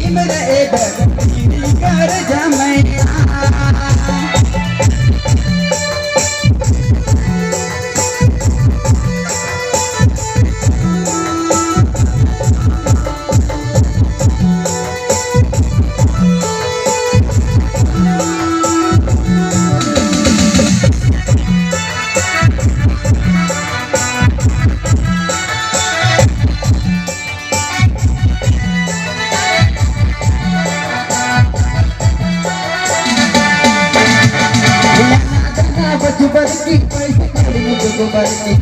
इमरे गिरी कर जमैया बरकी पैसे कड़ी मुझको बरकी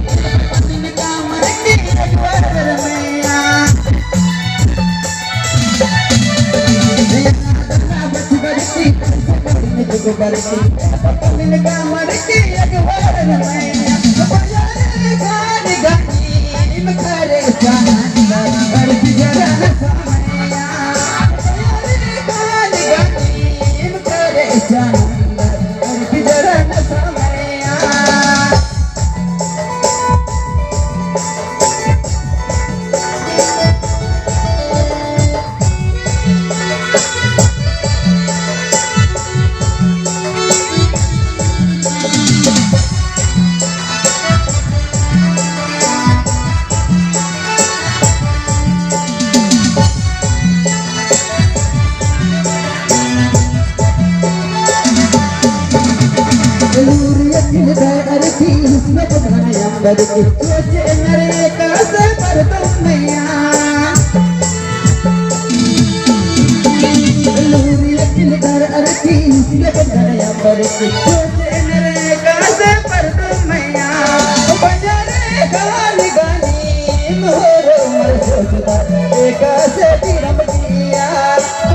दिन का मरकी रजवर मैया बच बरकी पैसे कड़ी मुझको बरकी दिन का मरकी रजवर मैया बजारे गान गानी मखरे चांद बरकी जरा मैया बजारे गान गानी मखरे चांद बरकी जरा बरकी सोचे नरे कासे पर तुम मैया लूरी अखिल घर अरकी ये बंधया बरकी सोचे नरे कासे पर तुम मैया बजारे गाली गानी मोरो मर सोचता कासे तीरम किया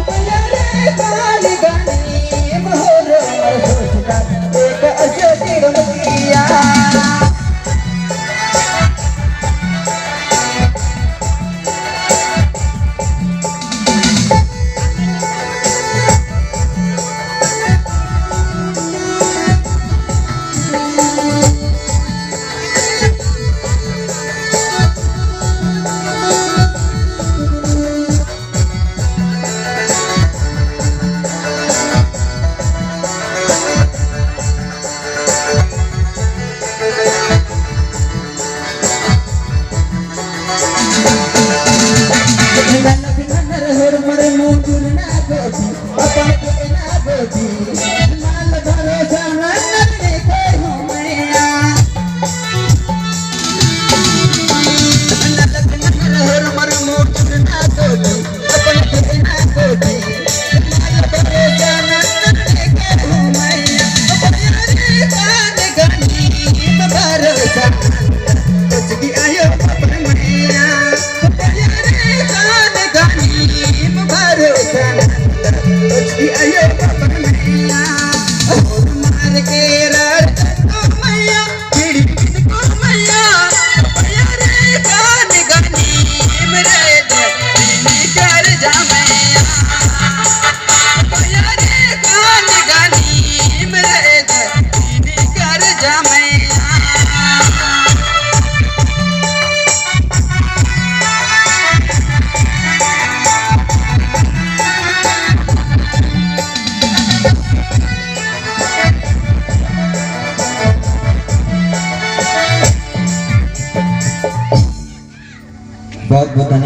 बजारे गाली गानी मोरो मर सोचता कासे तीरम किया